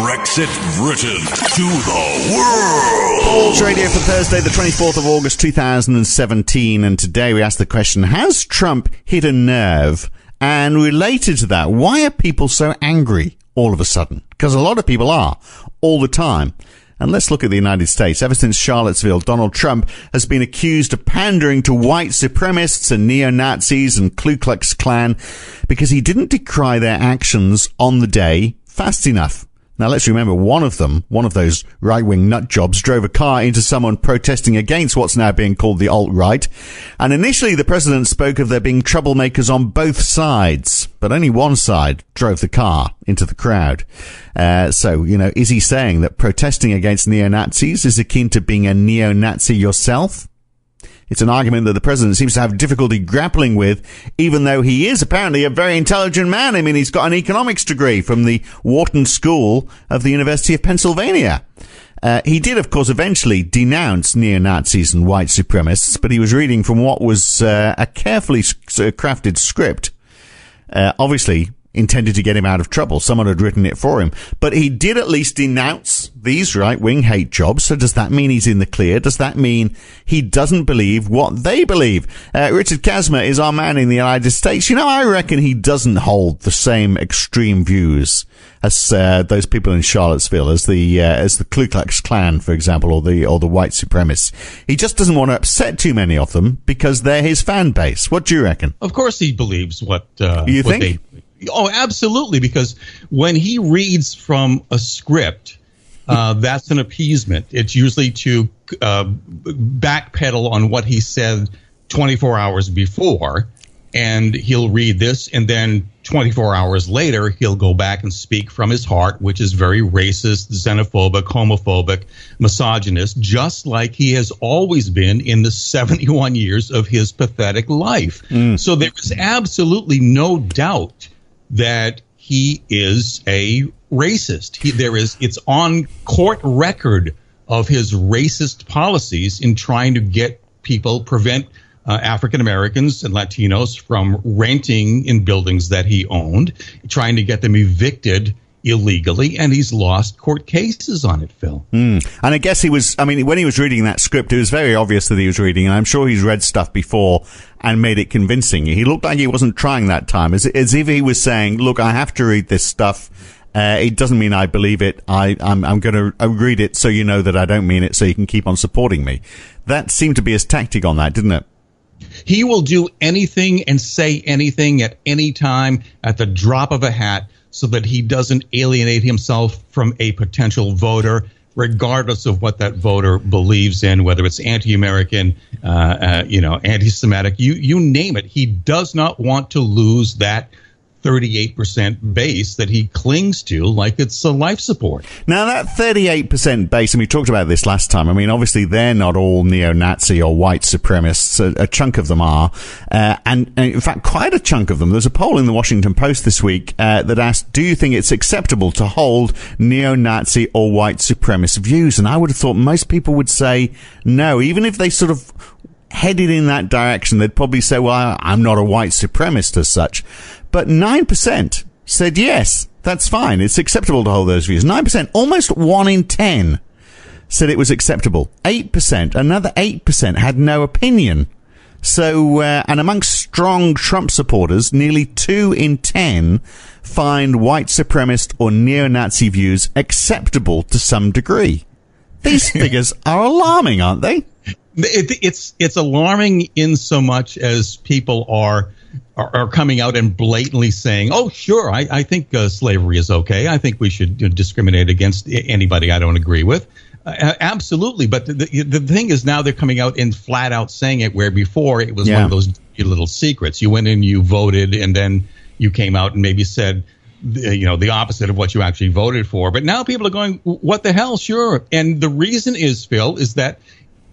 Brexit Britain to the world. Balls Radio for Thursday, the 24th of August, 2017. And today we ask the question, has Trump hit a nerve? And related to that, why are people so angry all of a sudden? Because a lot of people are, all the time. And let's look at the United States. Ever since Charlottesville, Donald Trump has been accused of pandering to white supremacists and neo-Nazis and Ku Klux Klan because he didn't decry their actions on the day fast enough. Now, let's remember one of those right-wing nut jobs, drove a car into someone protesting against what's now being called the alt-right. And initially, the president spoke of there being troublemakers on both sides, but only one side drove the car into the crowd. So, is he saying that protesting against neo-Nazis is akin to being a neo-Nazi yourself? It's an argument that the president seems to have difficulty grappling with, even though he is apparently a very intelligent man. I mean, he's got an economics degree from the Wharton School of the University of Pennsylvania. He did, of course, eventually denounce neo-Nazis and white supremacists, but he was reading from what was a carefully crafted script, obviously intended to get him out of trouble. Someone had written it for him. But he did at least denounce these right-wing hate jobs. So does that mean he's in the clear? Does that mean he doesn't believe what they believe? Richard Kazimer is our man in the United States. I reckon he doesn't hold the same extreme views as those people in Charlottesville, as the Ku Klux Klan, for example, or the white supremacists. He just doesn't want to upset too many of them because they're his fan base. What do you reckon? Of course he believes what you what think? Oh, absolutely, because when he reads from a script, that's an appeasement. It's usually to backpedal on what he said 24 hours before, and he'll read this, and then 24 hours later, he'll go back and speak from his heart, which is very racist, xenophobic, homophobic, misogynist, just like he has always been in the 71 years of his pathetic life. So there is absolutely no doubt that he is a racist. It's on court record of his racist policies in trying to prevent African Americans and Latinos from renting in buildings that he owned, trying to get them evicted illegally, and he's lost court cases on it, Phil. And I guess when he was reading that script, it was very obvious that he was reading, and I'm sure he's read stuff before and made it convincing. He looked like he wasn't trying that time, as if he was saying, look, I have to read this stuff. It doesn't mean I believe it. I'm going to read it so you know that I don't mean it, so you can keep on supporting me. That seemed to be his tactic on that, didn't it? He will do anything and say anything at any time at the drop of a hat so that he doesn't alienate himself from a potential voter, regardless of what that voter believes in, whether it's anti-American, anti-Semitic, you name it. He does not want to lose that 38% base that he clings to like it's a life support. Now, that 38% base, and we talked about this last time, I mean, obviously they're not all neo-Nazi or white supremacists. A chunk of them are. And in fact, quite a chunk of them. There's a poll in the Washington Post this week that asked, do you think it's acceptable to hold neo-Nazi or white supremacist views? And I would have thought most people would say no, even if they sort of headed in that direction. They'd probably say, well, I'm not a white supremacist as such. But 9% said yes, that's fine. It's acceptable to hold those views. 9%, almost 1 in 10 said it was acceptable. 8%, another 8% had no opinion. So, and amongst strong Trump supporters, nearly 2 in 10 find white supremacist or neo-Nazi views acceptable to some degree. These figures are alarming, aren't they? It's alarming in so much as people are coming out and blatantly saying, oh, sure, I think slavery is okay. I think we should discriminate against anybody I don't agree with. Absolutely. But the thing is now they're coming out and flat out saying it, where before it was one of those little secrets. You went in, you voted, and then you came out and maybe said, the opposite of what you actually voted for. But now people are going, what the hell? Sure. And the reason is, Phil, is that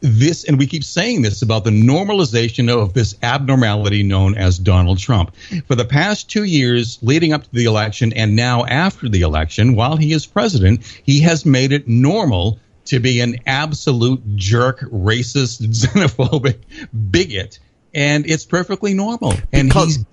this, and we keep saying this about the normalization of this abnormality known as Donald Trump. For the past 2 years leading up to the election and now after the election, while he is president, he has made it normal to be an absolute jerk, racist, xenophobic bigot. And it's perfectly normal. And because,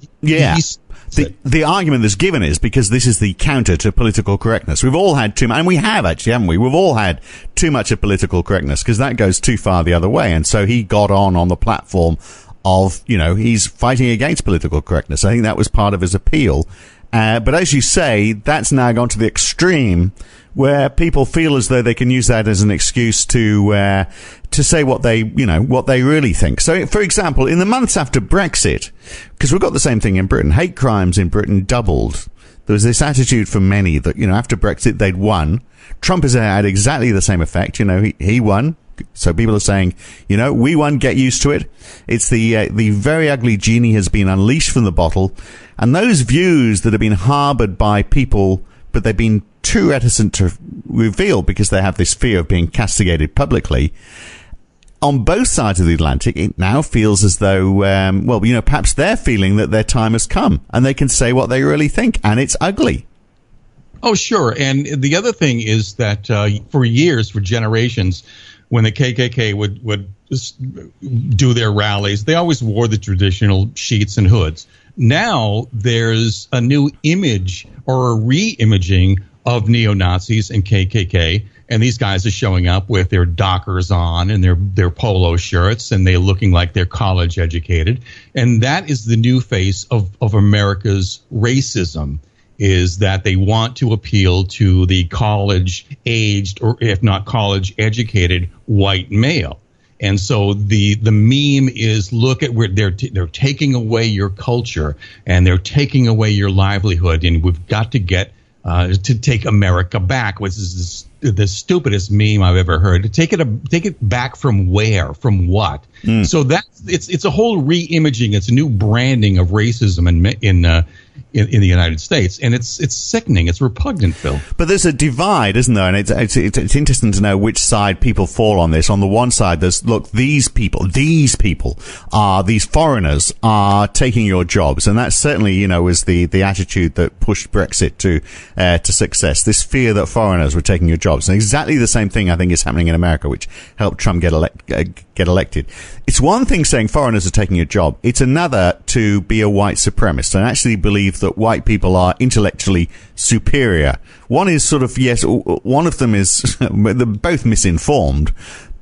The argument that's given is because this is the counter to political correctness. We've all had too much, and we have actually, haven't we? We've all had too much of political correctness because that goes too far the other way. And so he got on the platform of, he's fighting against political correctness. I think that was part of his appeal. But as you say, that's now gone to the extreme where people feel as though they can use that as an excuse to say what they really think. So, for example, in the months after Brexit, because we've got the same thing in Britain, hate crimes in Britain doubled. There was this attitude from many that, after Brexit, they'd won. Trump has had exactly the same effect. He won. So people are saying, we won, get used to it. It's the very ugly genie has been unleashed from the bottle. And those views that have been harbored by people, but they've been too reticent to reveal because they have this fear of being castigated publicly. On both sides of the Atlantic, it now feels as though, perhaps they're feeling that their time has come and they can say what they really think. And it's ugly. Oh, sure. And the other thing is that for years, for generations, when the KKK would do their rallies, they always wore the traditional sheets and hoods. Now there's a new image or a re-imaging of neo-Nazis and KKK, and these guys are showing up with their Dockers on and their polo shirts, and they're looking like they're college educated. And that is the new face of America's racism, is that they want to appeal to the college-aged, or if not college-educated, white male. And so the meme is, look at where they're taking away your culture and they're taking away your livelihood, and we've got to get to take America back, which is the stupidest meme I've ever heard. To take it back from where, from what? So it's a whole re-imaging. It's a new branding of racism in the United States, and it's sickening. It's repugnant, Phil. But there's a divide, isn't there? And it's interesting to know which side people fall on this. On the one side, there's, look, these foreigners are taking your jobs, and that certainly, was the attitude that pushed Brexit to success. This fear that foreigners were taking your jobs, and exactly the same thing I think is happening in America, which helped Trump get elected. It's one thing saying foreigners are taking your job. It's another to be a white supremacist and actually believe that white people are intellectually superior. One is sort of, yes, one of them is, they're both misinformed,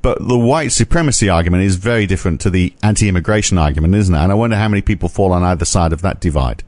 but the white supremacy argument is very different to the anti-immigration argument, isn't it? And I wonder how many people fall on either side of that divide.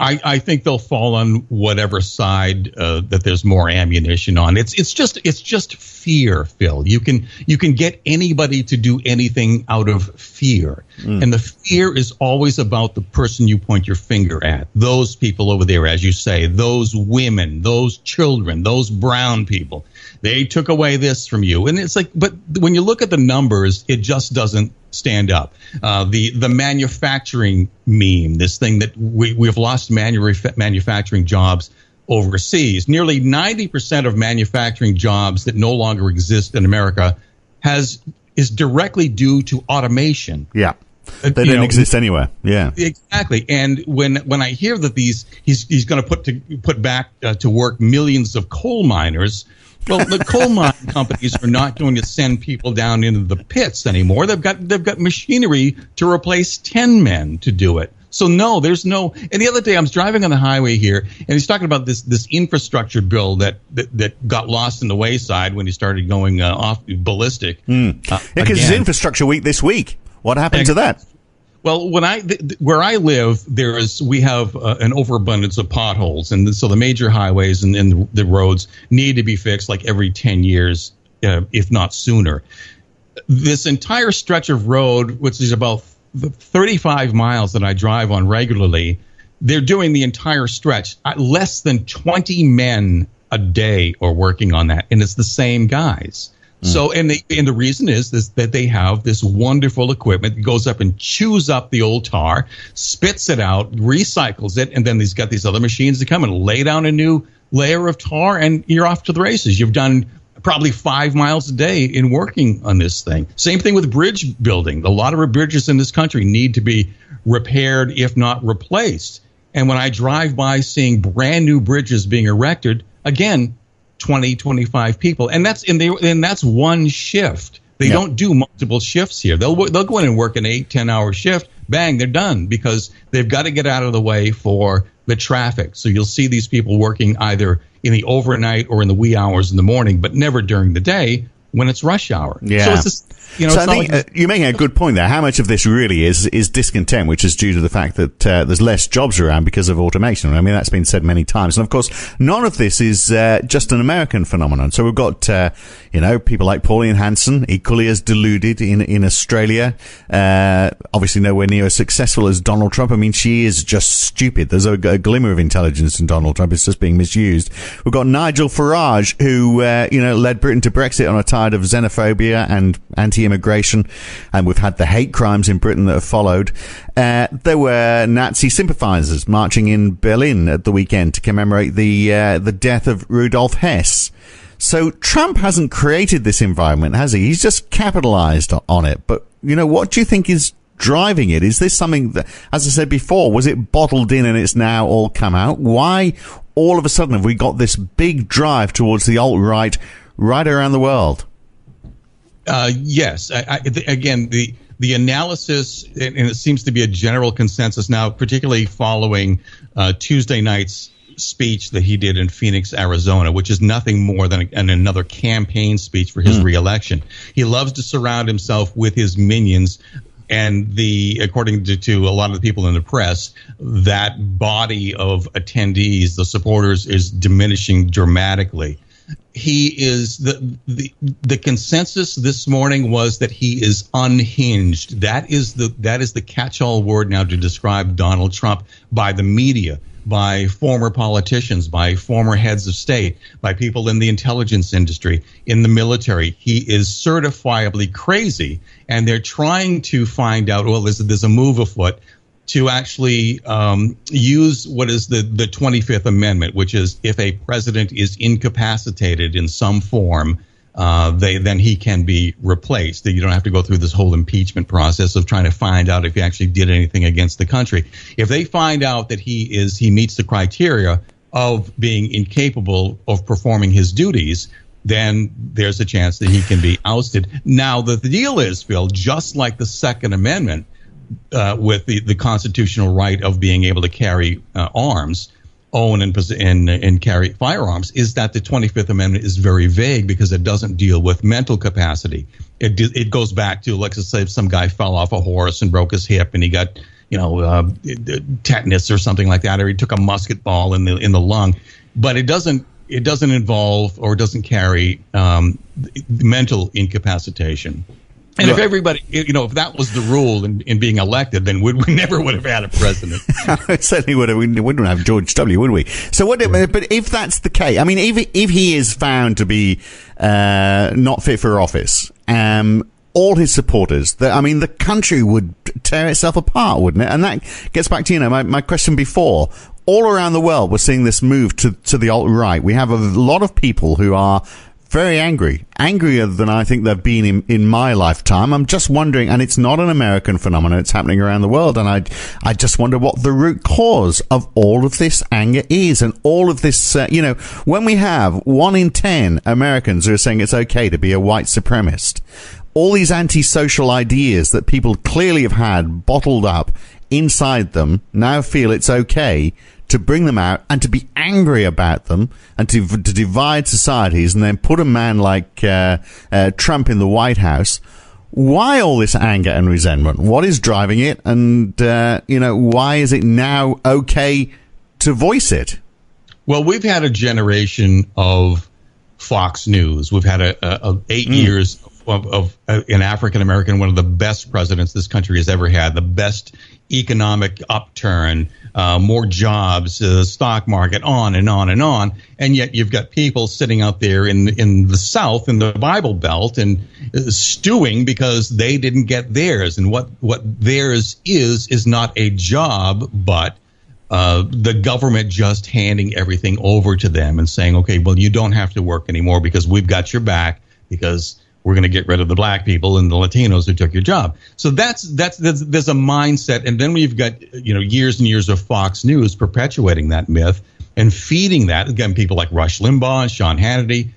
I think they'll fall on whatever side that there's more ammunition on. It's just fear, Phil. You can get anybody to do anything out of fear, and the fear is always about the person you point your finger at. Those people over there, as you say, those women, those children, those brown people. They took away this from you, and it's like, but when you look at the numbers, it just doesn't stand up. The manufacturing meme, this thing that we've lost manufacturing jobs overseas. Nearly 90% of manufacturing jobs that no longer exist in America is directly due to automation. Yeah. They didn't exist anywhere. Yeah, exactly. And when I hear that he's going to put back to work millions of coal miners. Well, the coal mine companies are not going to send people down into the pits anymore. They've got machinery to replace 10 men to do it. So no, there's no. And the other day I was driving on the highway here, and he's talking about this infrastructure bill that got lost in the wayside when he started going off ballistic. Because it's Infrastructure Week this week. What happened to that? Well, where I live, we have an overabundance of potholes, and so the major highways and the roads need to be fixed like every 10 years, if not sooner. This entire stretch of road, which is about 35 miles that I drive on regularly, they're doing the entire stretch. Less than 20 men a day are working on that, and it's the same guys. So, and the reason is that they have this wonderful equipment that goes up and chews up the old tar, spits it out, recycles it, and then he's got these other machines that come and lay down a new layer of tar, and you're off to the races. You've done probably 5 miles a day in working on this thing. Same thing with bridge building. A lot of bridges in this country need to be repaired, if not replaced. And when I drive by seeing brand new bridges being erected, again, 20, 25 people, and that's one shift. They don't do multiple shifts here. They'll go in and work an 8-10 hour shift, bang, they're done, because they've got to get out of the way for the traffic. So you'll see these people working either in the overnight or in the wee hours in the morning, but never during the day when it's rush hour. Yeah. So it's just, so I think you're making a good point there. How much of this really is discontent, which is due to the fact that there's less jobs around because of automation? I mean, that's been said many times. And of course, none of this is just an American phenomenon. So we've got, people like Pauline Hanson, equally as deluded in Australia. Obviously nowhere near as successful as Donald Trump. I mean, she is just stupid. There's a glimmer of intelligence in Donald Trump. It's just being misused. We've got Nigel Farage, who, led Britain to Brexit on a tide of xenophobia and anti-immigration, and we've had the hate crimes in Britain that have followed. There were Nazi sympathizers marching in Berlin at the weekend to commemorate the death of Rudolf Hess. So Trump hasn't created this environment, has he? He's just capitalized on it. But, what do you think is driving it? Is this something that, as I said before, was it bottled in and it's now all come out? Why all of a sudden have we got this big drive towards the alt-right right around the world? Yes. Again, the analysis, and it seems to be a general consensus now, particularly following Tuesday night's speech that he did in Phoenix, Arizona, which is nothing more than another campaign speech for his reelection. He loves to surround himself with his minions. And according to a lot of the people in the press, that body of attendees, the supporters, is diminishing dramatically. He is the consensus this morning was that he is unhinged. That is the catch-all word now to describe Donald Trump by the media, by former politicians, by former heads of state, by people in the intelligence industry, in the military. He is certifiably crazy, and they're trying to find out, well, there's a move afoot to actually use what is the 25th Amendment, which is if a president is incapacitated in some form, then he can be replaced. You don't have to go through this whole impeachment process of trying to find out if he actually did anything against the country. If they find out that he meets the criteria of being incapable of performing his duties, then there's a chance that he can be ousted. Now, the deal is, Phil, just like the Second Amendment, with the constitutional right of being able to carry arms, own and carry firearms, is that the 25th Amendment is very vague because it doesn't deal with mental capacity. It goes back to, let's say, if some guy fell off a horse and broke his hip and he got tetanus or something like that, or he took a musket ball in the lung, but it doesn't involve or doesn't carry mental incapacitation. And if everybody, if that was the rule in being elected, then we never would have had a president. Certainly would have. We wouldn't have George W., would we? So what? But if that's the case, I mean, if he is found to be not fit for office, all his supporters, the country would tear itself apart, wouldn't it? And that gets back to my question before. All around the world, we're seeing this move to the alt-right. We have a lot of people who are very angrier than I think they've been in my lifetime. I'm just wondering, and it's not an American phenomenon, it's happening around the world, and I just wonder what the root cause of all of this anger is, and all of this, when we have 1 in 10 Americans who are saying it's okay to be a white supremacist, all these antisocial ideas that people clearly have had bottled up inside them now feel it's okay to bring them out and to be angry about them and to divide societies, and then put a man like Trump in the White House. Why all this anger and resentment? What is driving it? And, why is it now okay to voice it? Well, we've had a generation of Fox News. We've had 8 years of an African American, one of the best presidents this country has ever had, the best economic upturn, more jobs, stock market, on and on and on. And yet you've got people sitting out there in the South, in the Bible Belt, and stewing because they didn't get theirs. And what theirs is not a job, but the government just handing everything over to them and saying, okay, well, you don't have to work anymore because we've got your back, because we're going to get rid of the black people and the Latinos who took your job. So there's a mindset. And then we've got, years and years of Fox News perpetuating that myth and feeding that. Again, people like Rush Limbaugh and Sean Hannity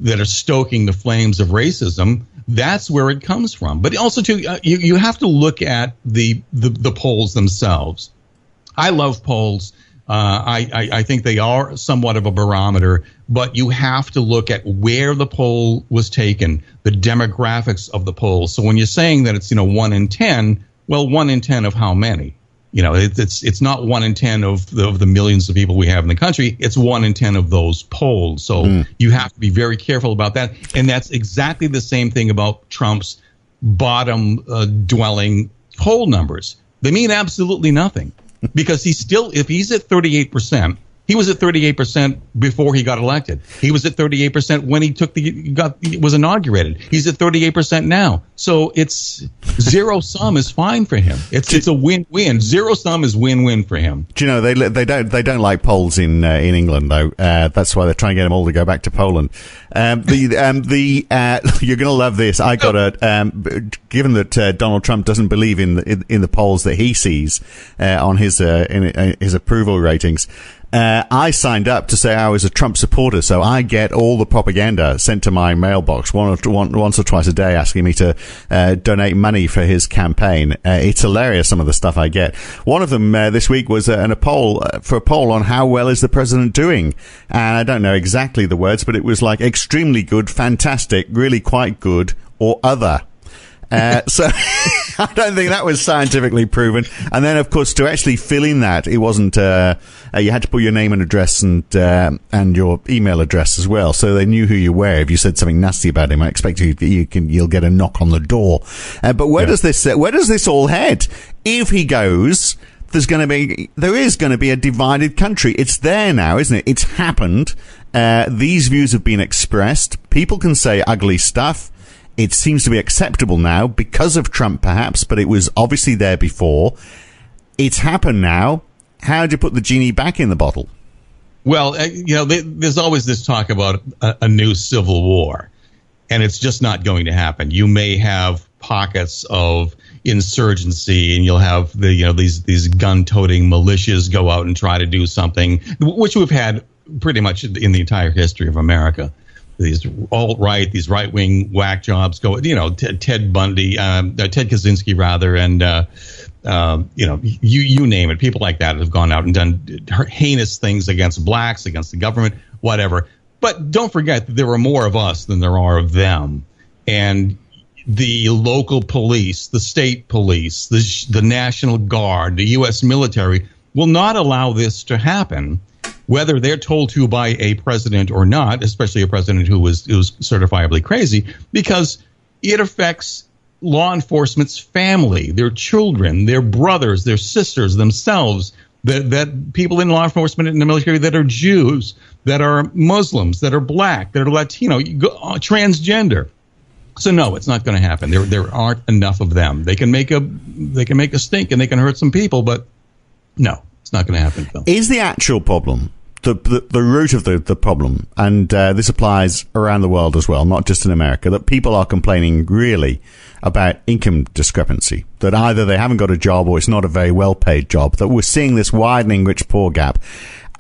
that are stoking the flames of racism That's where it comes from. But also, too, you have to look at the polls themselves. I love polls. I think they are somewhat of a barometer, but you have to look at where the poll was taken, the demographics of the poll. So when you're saying that it's 1 in 10, well, 1 in 10 of how many? It's not 1 in 10 of the millions of people we have in the country. It's 1 in 10 of those polls. So you have to be very careful about that. And that's exactly the same thing about Trump's bottom dwelling poll numbers. They mean absolutely nothing, because if he's at 38%, he was at 38% before he got elected. He was at 38% when he was inaugurated. He's at 38% now. So it's zero sum is fine for him. It's a win-win. Zero sum is win-win for him. Do you know they don't like polls in England though? That's why they're trying to get them all to go back to Poland. You're going to love this. I got given that Donald Trump doesn't believe in the polls that he sees on his approval ratings. I signed up to say I was a Trump supporter, so I get all the propaganda sent to my mailbox once or twice a day asking me to donate money for his campaign. It's hilarious, some of the stuff I get. One of them this week was a poll on how well is the president doing. And I don't know exactly the words, but it was like extremely good, fantastic, really quite good, or other. So I don't think that was scientifically proven. And then, of course, to actually fill in that, it wasn't. You had to put your name and address and your email address as well, so they knew who you were. If you said something nasty about him, I expect you'll get a knock on the door. But where does this all head? If he goes, there is going to be a divided country. It's there now, isn't it? It's happened. These views have been expressed. People can say ugly stuff. It seems to be acceptable now because of Trump, perhaps, but it was obviously there before. It's happened now. How do you put the genie back in the bottle? Well, there's always this talk about a new civil war, and it's just not going to happen. You may have pockets of insurgency, and you'll have these gun-toting militias go out and try to do something, which we've had pretty much in the entire history of America. These alt-right, these right-wing whack jobs go, Ted Bundy, Ted Kaczynski rather, and you name it. People like that have gone out and done heinous things against blacks, against the government, whatever. But don't forget that there are more of us than there are of them, and the local police, the state police, the National Guard, the U.S. military will not allow this to happen, whether they're told to by a president or not, especially a president who was certifiably crazy, because it affects law enforcement's family, their children, their brothers, their sisters, themselves, that people in law enforcement and the military that are Jews, that are Muslims, that are black, that are Latino, transgender. So no, it's not going to happen. There aren't enough of them. They can make a stink and they can hurt some people, but no. It's not going to happen, Phil. Is the actual problem, the root of the problem, and this applies around the world as well, not just in America, that people are complaining really about income discrepancy, that either they haven't got a job or it's not a very well-paid job, that we're seeing this widening rich-poor gap.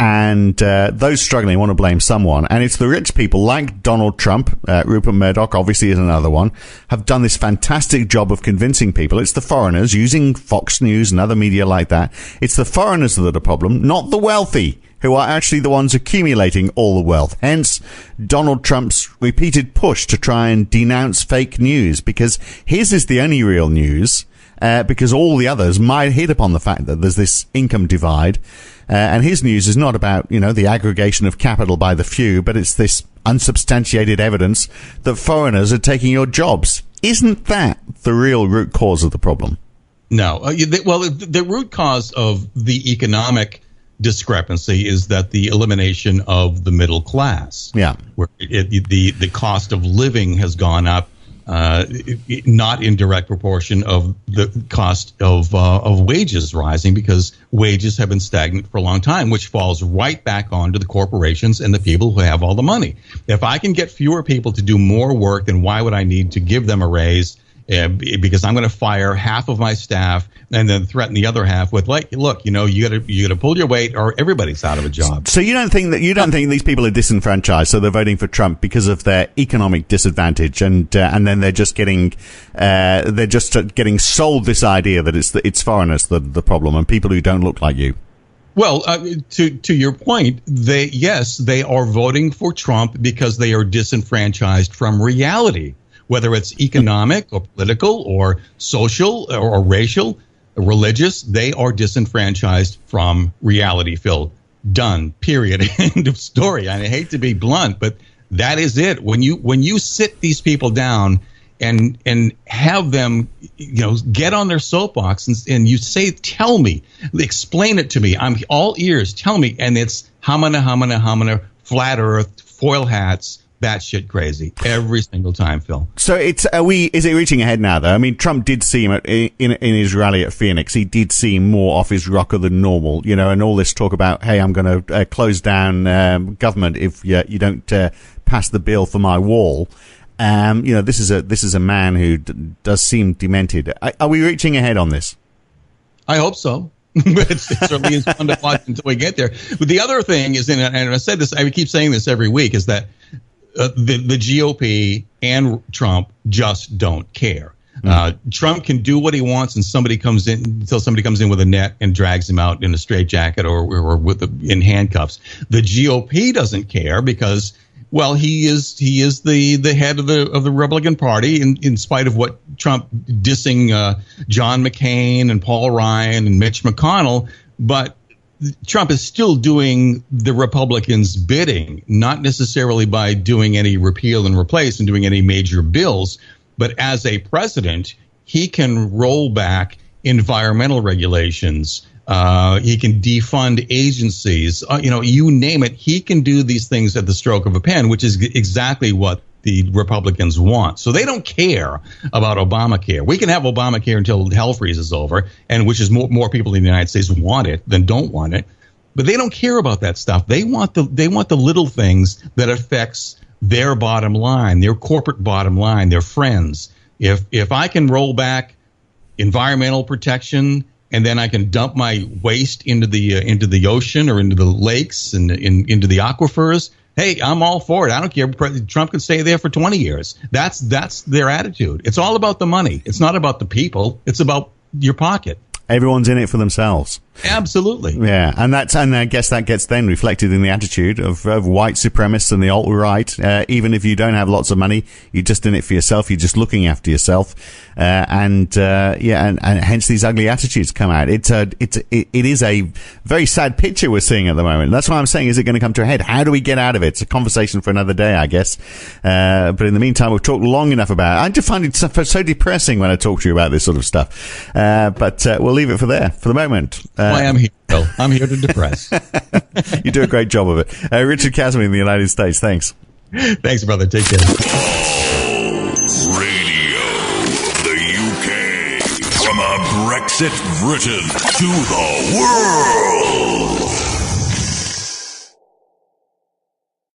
And those struggling want to blame someone. And it's the rich people like Donald Trump, Rupert Murdoch obviously is another one, have done this fantastic job of convincing people. It's the foreigners using Fox News and other media like that. It's the foreigners that are the problem, not the wealthy, who are actually the ones accumulating all the wealth. Hence, Donald Trump's repeated push to try and denounce fake news, because his is the only real news, because all the others might hit upon the fact that there's this income divide. And his news is not about, the aggregation of capital by the few, but it's this unsubstantiated evidence that foreigners are taking your jobs. Isn't that the real root cause of the problem? No. The root cause of the economic discrepancy is that the elimination of the middle class. Yeah. Where the cost of living has gone up, not in direct proportion of the cost of wages rising, because wages have been stagnant for a long time, which falls right back onto the corporations and the people who have all the money. If I can get fewer people to do more work, then why would I need to give them a raise because I'm going to fire half of my staff and then threaten the other half with, like, look, you got to pull your weight or everybody's out of a job. So you don't think these people are disenfranchised, so they're voting for Trump because of their economic disadvantage, and then they're just getting sold this idea that it's foreigners the problem and people who don't look like you. Well, to your point, they are voting for Trump because they are disenfranchised from reality, whether it's economic or political or social or racial, or religious. They are disenfranchised from reality, Phil. Done. Period. End of story. I hate to be blunt, but that is it. When you sit these people down and have them, get on their soapbox and you say, tell me, explain it to me. I'm all ears. Tell me. And it's hamana, flat earth, foil hats, batshit crazy every single time, Phil. So is it reaching ahead now, though? I mean, Trump did seem in his rally at Phoenix, he did seem more off his rocker than normal, and all this talk about, hey, I'm going to close down government if you don't pass the bill for my wall. This is a man who does seem demented. Are we reaching ahead on this? I hope so. But it certainly is fun to watch until we get there. But the other thing is, and I said this, I keep saying this every week, is that the GOP and Trump just don't care. Trump can do what he wants, and somebody comes in with a net and drags him out in a straitjacket or in handcuffs. The GOP doesn't care because, well, he is the head of the Republican Party, in spite of what Trump dissing John McCain and Paul Ryan and Mitch McConnell, but Trump is still doing the Republicans' bidding, not necessarily by doing any repeal and replace and doing any major bills, but as a president, he can roll back environmental regulations. He can defund agencies. You name it. He can do these things at the stroke of a pen, which is exactly what the Republicans want. So they don't care about Obamacare. We can have Obamacare until hell freezes over, and which is more people in the United States want it than don't want it. But they don't care about that stuff. They want the little things that affects their bottom line, their corporate bottom line, their friends. If I can roll back environmental protection, and then I can dump my waste into the ocean or into the lakes and into the aquifers, hey, I'm all for it. I don't care. Trump can stay there for 20 years. That's their attitude. It's all about the money. It's not about the people. It's about your pocket. Everyone's in it for themselves. Absolutely. Yeah, and I guess that gets then reflected in the attitude of white supremacists and the alt-right. Even if you don't have lots of money, you're just in it for yourself. You're just looking after yourself, and hence these ugly attitudes come out. It is a very sad picture we're seeing at the moment. That's why I'm saying, is it going to come to a head? How do we get out of it? It's a conversation for another day, I guess. But in the meantime, we've talked long enough about it. I just find it so depressing when I talk to you about this sort of stuff. But we'll leave it for the moment. Why I'm here, Phil. I'm here to depress. You do a great job of it. Richard Kazimer in the United States. Thanks. Thanks, brother. Take care. Balls Radio, the UK. From a Brexit Britain to the world.